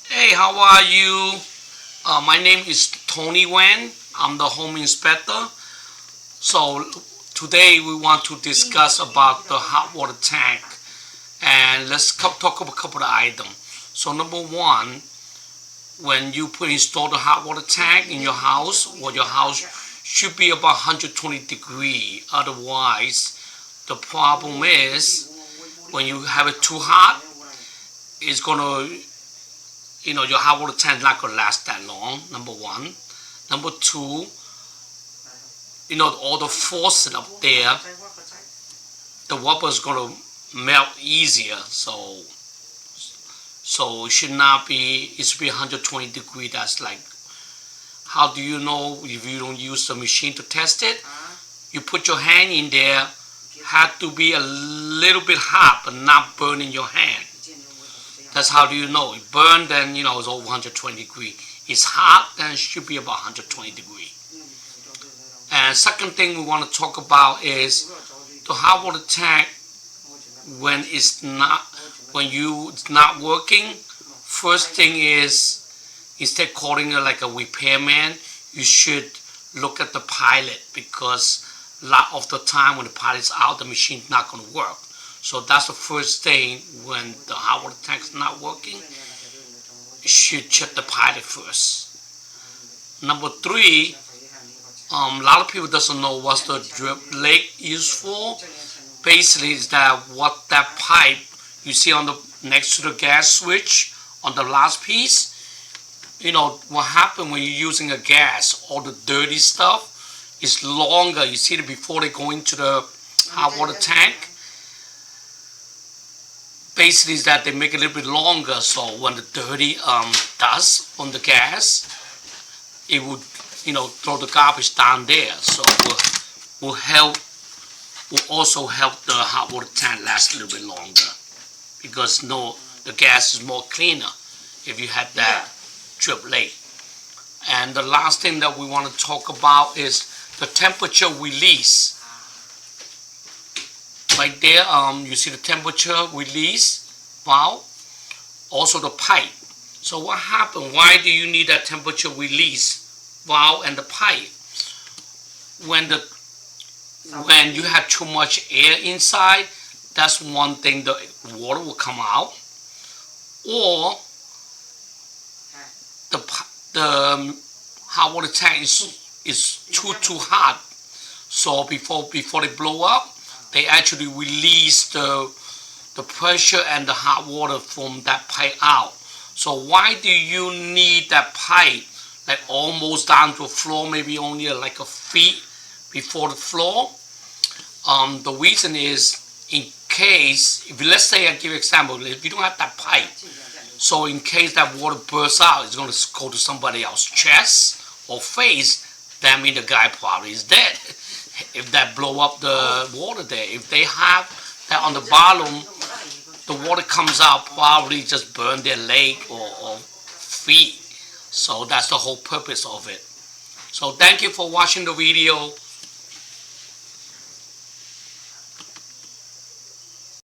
Hey, how are you? My name is Tony Wen. I'm the home inspector. So today we want to discuss about the hot water tank, and let's talk about a couple of items. So number one, when you install the hot water tank in your house, or your house should be about 120 degree. Otherwise, the problem is when you have it too hot, it's gonna, your hot water tank not gonna last that long. Number one. Number two, all the faucet up there, the water is gonna melt easier. So it should not be. It should be 120 degree. That's like, how do you know if you don't use the machine to test it? You put your hand in there, have to be a little bit hot, but not burning your hand. That's how do you know. It burned, then it's over 120 degree. It's hot, then it should be about 120 degree. And second thing we want to talk about is the hot water tank when it's not working. First thing is, instead of calling it like a repairman, you should look at the pilot, because a lot of the time when the pilot's out, the machine's not going to work. So that's the first thing. When the hot water tank's not working, you should check the pilot first. Number three, a lot of people doesn't know what the drip leg is for. Basically, is that what that pipe you see on the next to the gas switch on the last piece. What happens when you're using a gas, all the dirty stuff is longer. You see it before they go into the hot water tank. Basically, is that they make it a little bit longer, so when the dirty dust on the gas, it would throw the garbage down there. So will also help the hot water tank last a little bit longer, because the gas is more cleaner if you had that drip leg. And the last thing that we want to talk about is the temperature release. Right there, you see the temperature release valve, also the pipe. So what happened? Why do you need that temperature release valve and the pipe? When you have too much air inside, that's one thing, the water will come out, or the hot water tank is too hot. So before they blow up, they actually release the pressure and the hot water from that pipe out. So why do you need that pipe like almost down to the floor, maybe only like a feet before the floor? The reason is, in case, let's say I give you an example, if you don't have that pipe, so in case that water bursts out, it's going to go to somebody else's chest or face, that means the guy probably is dead. If that blow up the water there, if they have that on the bottom, the water comes out, probably just burn their leg or feet. So that's the whole purpose of it. So thank you for watching the video.